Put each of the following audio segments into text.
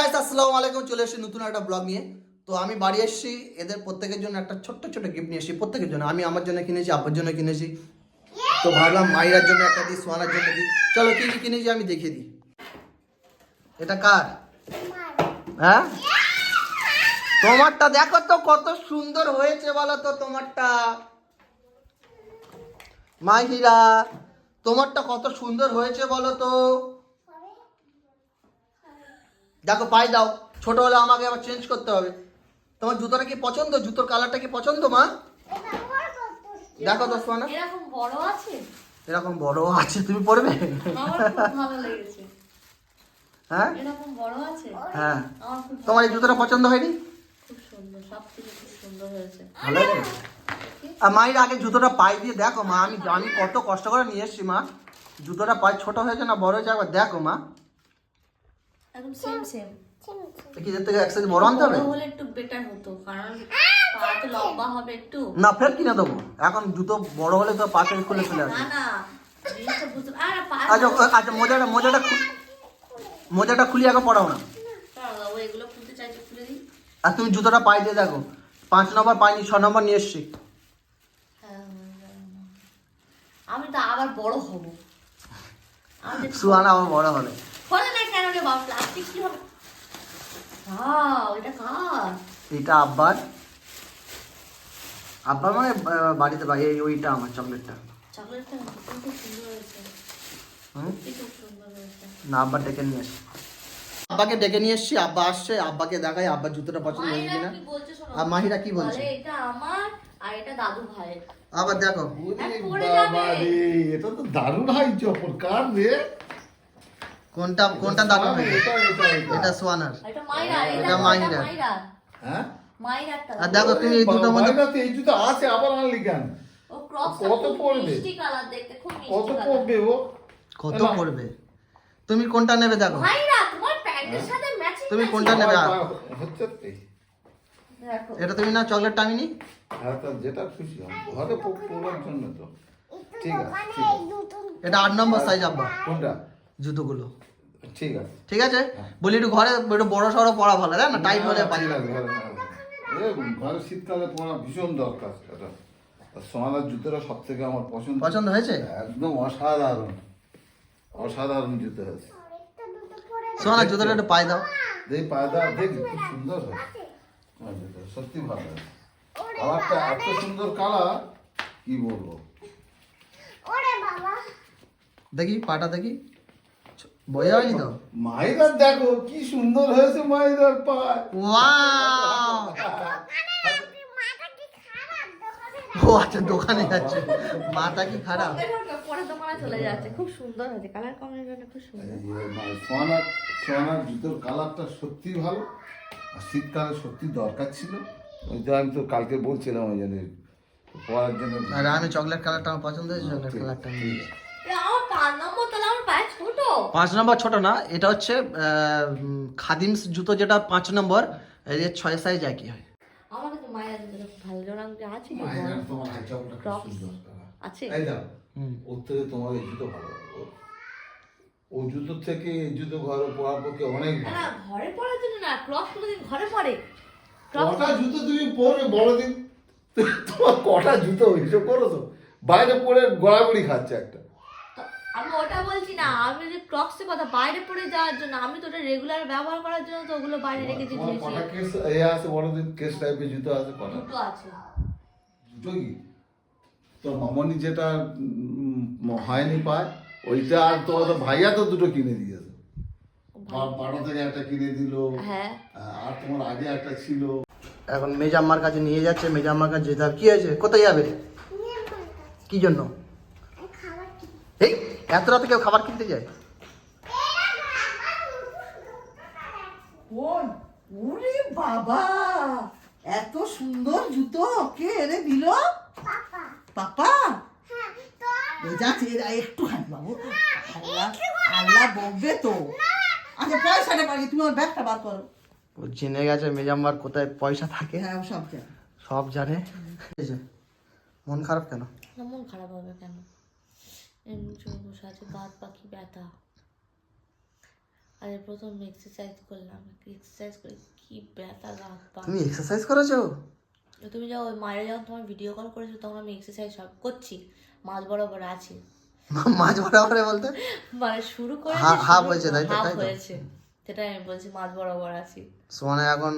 Guys আসসালামু আলাইকুম, চলে এসেছি নতুন একটা ব্লগ নিয়ে। তো আমি বাড়ি এসেছি, এদের প্রত্যেকের জন্য একটা ছোট্ট ছোট্ট গিফট নিয়ে এসেছি। প্রত্যেকের জন্য, আমি আমার জন্য কিনেছি, আব্বার জন্য কিনেছি। তো ভাবলাম মাইরার জন্য একটা দিই, সোয়ানার জন্য দিই। চলো কি কি কিনেছি আমি দেখিয়ে দিই। এটা কার? হ্যাঁ, তোমারটা দেখো তো কত সুন্দর হয়েছে বলো তো। তোমারটা মাহিরা, তোমারটা কত সুন্দর হয়েছে বলো তো। দেখো পায়ে দাও, ছোট হলে আমাকে আবার চেঞ্জ করতে হবে। তোমার জুতোটা কি পছন্দ? জুতোর কালারটা কি পছন্দ মা? দেখো তো সোনা, এরকম বড় আছে, এরকম বড় আছে, তুমি পরবে? আমার খুব ভালো লেগেছে। হ্যাঁ এরকম বড় আছে, হ্যাঁ। আমার খুব তোমার এই জুতোটা পছন্দ হয়নি? খুব সুন্দর, সবথেকে খুব সুন্দর হয়েছে। ভালো হয়েছে। আর মায়ের আগে জুতোটা পায়ে দিয়ে দেখো মা, আমি আমি কত কষ্ট করে নিয়ে এসেছি মা। জুতোটা পায়ে ছোট হয়েছে না বড় হয়েছে একবার দেখো মা। একদম সেম সেম। কি এর থেকে এক সাইজ বড় আনতে হবে? বড় হলে একটু বেটার হতো, কারণ পা তো লম্বা হবে একটু। না ফের কিনে দেবো, এখন জুতো বড় হলে তো পা থেকে খুলে চলে আসবে। না না, জিনিসটা বুঝতে আর পা আচ্ছা আচ্ছা, মোজাটা খুলি আগে পড়াও না। ও এগুলো খুলতে চাইছে, খুলে দিই। আর তুমি জুতোটা পায়ে দিয়ে দেখো, 5 নম্বর পাইনি, 6 নম্বর নিয়ে এসছি। আমি তো আবার বড় হব। আমি সুহানা আমার বড় হবে। ফলে না কেন রে বাবা, প্লাস্টিক কি হবে? এটা কার? এটা আব্বার। আব্বার মানে বাড়িতে ওইটা আমার চকলেটটা। চকলেটটা খুব সুন্দর হয়েছে। খুব সুন্দর হয়েছে। না, আব্বা ডেকে নিয়ে এসছি। আব্বাকে ডেকে নিয়ে এসছি, আব্বা আসছে, আব্বাকে দেখাই আব্বার জুতোটা পছন্দ হয়েছে কিনা। আর মাহিরা কি বলছে? এটা আমার আর এটা দাদু ভাইয়ের। আবার দেখো, এটা তো দারুণ হয় চপল কার রে। কোনটা দারুণ হয়েছে? এটা সোয়ানার। এটা মাইরা, এটা মাইরা। হ্যাঁ মাইরাটা। আর দেখো তুমি এই দুটোর মধ্যে এই জুতো আছে আবার আনলি কেন? ও ক্রস কত পড়বে? মিষ্টি কালার দেখতে, খুব মিষ্টি কত কালার। পড়বে ও? কত পড়বে? তুমি কোনটা নেবে দেখো। মাইরা তোমার প্যান্টের সাথে ম্যাচিং। তুমি কোনটা নেবে? হচ্ছে তো। দেখো এটা তুমি না, চকলেটটা আমি নি। হ্যাঁ, তা যেটা খুশি হয় ঘরে পড়ার জন্য তো ঠিক আছে, ঠিক আছে। এটা 8 নম্বর সাইজ আব্বা, কোনটা? জুতোগুলো। ঠিক আছে, ঠিক আছে, বলি একটু ঘরে একটু বড় সড়ো পড়া ভালো, তাই না? টাইট হলে বাজে লাগবে। ঘরে শীতকালে পরা ভীষণ দরকার এটা। সোনাদার জুতোটা সব থেকে আমার পছন্দ। পছন্দ হয়েছে? একদম অসাধারণ, অসাধারণ জুতো হয়েছে। সোনা জুতোটা একটু পায়ে দাও। দেখ পায়ে দেওয়া, দেখ খুব সুন্দর হয়েছে। সত্যি ভালো হয়েছে। কালারটা এত সুন্দর কালার, কি বলবো। দেখি পাটা দেখি, বয়ে হয়নি তো? মাইদার দেখো কি সুন্দর হয়েছে মাইদার পায়ে। ওয়াও! ও আচ্ছা, দোকানে যাচ্ছে, মাথা কি খারাপ? পরে দোকানে চলে যাচ্ছে। খুব সুন্দর হয়েছে, কালার কম্বিনেশনটা খুব সুন্দর। সোনার জুতোর কালারটা সত্যি ভালো, আর শীতকালে সত্যি দরকার ছিল। ওই তো আমি তো কালকে বলছিলাম ওই জন্য পরার জন্য। আর আমি চকলেট কালারটা আমার পছন্দ হয়েছে, চকলেট কালারটা আমি নিয়ে। আমার 5 নম্বর, তাহলে আমার পায়ে ছোট। 5 নম্বর ছোট না, এটা হচ্ছে খাদিমস জুতো, যেটা 5 নম্বর, এর 6 সাইজ একই হয়। আমার কাছে মায়ের জুতোটা খুব ভালো লাগে, আছে কি মায়ের তোমার হাই চাপটা খুব সুন্দর আছে। এই দাও, ওর থেকে তোমার এই জুতো ভালো। ও জুতোর থেকে এই জুতো ঘরে পরার পক্ষে অনেক না ভালো। ঘরে পরার জন্য না, ক্রস কোনোদিন ঘরে পরে। ক্রস কটা জুতো তুমি পরবে বড়দিন? তোমার কটা জুতো হিসেব করো তো, বাইরে পরে গড়াগড়ি খাচ্ছে একটা। আমি ওটা বলছি না, আমি যে ক্রক্সের কথা, বাইরে পরে যাওয়ার জন্য। আমি তো ওটা রেগুলার ব্যবহার করার জন্য তো ওগুলো বাইরে রেখেছি। তোমার কটা কেস এ আছে বড়দিন, কেস টাইপের জুতো আছে কটা? দুটো আছে। দুটো কি? তোর মামনি যেটা হয়নি পায় ওইটা, আর তোমার তো ভাইয়া তো দুটো কিনে দিয়েছে। পাড়া থেকে একটা কিনে দিল। হ্যাঁ, আর তোমার আগে একটা ছিল। এখন মেজাম্মার কাছে নিয়ে যাচ্ছে, মেজাম্মার কাছে যেতে হবে। কি হয়েছে, কোথায় যাবে? কি জন্য? এই এত রাতে কেউ খাবার কিনতে যায়? ওরে বাবা, এত সুন্দর জুতো কে এনে দিল? পাপা। যাচ্ছে একটুখানি বাবু, আল্লাহ বকবে তো। আচ্ছা পয়সাটা পারি, তুমি আমার ব্যাগটা বার করো। ও জেনে গেছে মেজাম্মার কোথায় পয়সা থাকে, হ্যাঁ ও সব জানে। সব জানে। মন খারাপ কেন? না মন খারাপ হবে কেন? এমনি চোখ বসে আছে, বাদ পাখি ব্যথা। আরে প্রথম এক্সারসাইজ করলাম, এক্সারসাইজ করে কি ব্যথা গা পা। তুমি এক্সারসাইজ করেছো? তুমি যখন মায়েরা যখন তোমার ভিডিও কল করেছো তখন আমি এক্সারসাইজ সব করছি, মাঝ বরাবর আছি। মাছ বরাবরে বলতে মানে শুরু করে হাফ হয়েছে, তাই তো? হাফ তাই তো? হয়েছে, সেটাই আমি বলছি, মাঝ বরাবর আছি। সোয়ানা এখন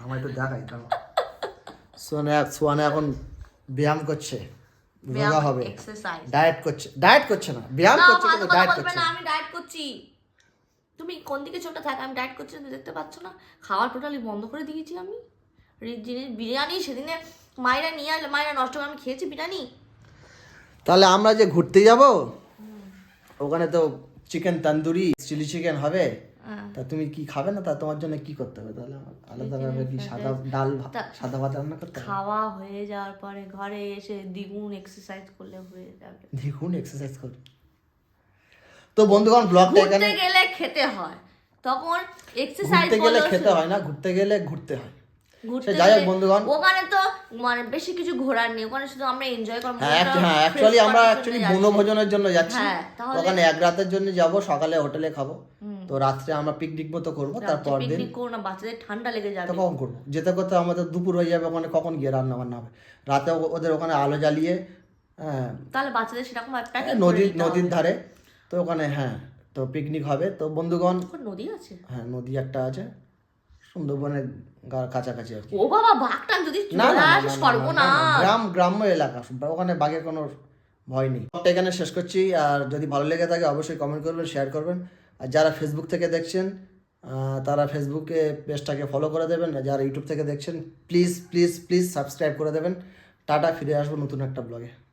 আমার একটু দেখাই দাও। সোয়ানা এখন ব্যায়াম করছে, যোগা হবে, এক্সারসাইজ। ডায়েট করছে না, ব্যায়াম করছে কিন্তু ডায়েট করছে না, না। আমি ডায়েট করছি। তুমি কোন দিকে চোখটা থাকে, আমি ডায়েট করছি তুমি দেখতে পাচ্ছ না? খাওয়া টোটালি বন্ধ করে দিয়েছি আমি। জিনিস বিরিয়ানি সেদিনে মায়েরা নিয়ে আসলে, মায়েরা নষ্ট করে, আমি খেয়েছি বিরিয়ানি। তাহলে আমরা যে ঘুরতে যাব ওখানে তো চিকেন তন্দুরি, চিলি চিকেন হবে, তা তুমি কি খাবে না? তা তোমার জন্য কি করতে হবে তাহলে? আমার আলাদাভাবে কি সাদা ডাল সাদা ভাত রান্না করতে হবে? খাওয়া হয়ে যাওয়ার পরে ঘরে এসে দ্বিগুণ এক্সারসাইজ করলে হয়ে যাবে। দেখুন এক্সারসাইজ কর। তো বন্ধুগণ ব্লগটা এখানে, ঘুরতে গেলে খেতে হয়, তখন এক্সারসাইজ ঘুরতে গেলে খেতে হয় না, ঘুরতে গেলে ঘুরতে হয়। ঘুরতে যাই হোক গেলে- বন্ধুগণ, ওখানে তো মানে বেশি কিছু ঘোরার নেই, ওখানে শুধু আমরা এনজয় করবো। হ্যাঁ অ্যাকচুয়ালি আমরা বনভোজনের জন্য যাচ্ছি। হ্যাঁ, তাহলে- ওখানে এক রাতের জন্য যাব, সকালে হোটেলে খাবো, তো রাত্রে আমরা পিকনিক মতো করবো, তারপর দিন পিকনিক করো না, বাচ্চাদের ঠান্ডা লেগে যাবে। তো কখন করবো? যেতে করতে আমাদের দুপুর হয়ে যাবে, ওখানে কখন গিয়ে রান্না বান্না হবে? রাতে ওদের ওখানে আলো জ্বালিয়ে, হ্যাঁ, তাহলে বাচ্চাদের সেরকম একটা নদীর ধারে, তো ওখানে হ্যাঁ তো পিকনিক হবে। তো বন্ধুগণ, নদী আছে। হ্যাঁ নদী একটা আছে সুন্দরবনের কাছাকাছি আর কি। ও বাবা, বাঘটা যদি না চলে না, না, আসে না, না, সর্বনাশ। গ্রাম্য এলাকা, ওখানে বাঘের কোনো ভয় নেই। এখানে শেষ করছি, আর যদি ভালো লেগে থাকে অবশ্যই কমেন্ট করবেন, শেয়ার করবেন, আর যারা ফেসবুক থেকে দেখছেন তারা ফেসবুকে পেজটাকে ফলো করে দেবেন, আর যারা ইউটিউব থেকে দেখছেন প্লিজ প্লিজ প্লিজ সাবস্ক্রাইব করে দেবেন। টাটা, ফিরে আসবো নতুন একটা ব্লগে।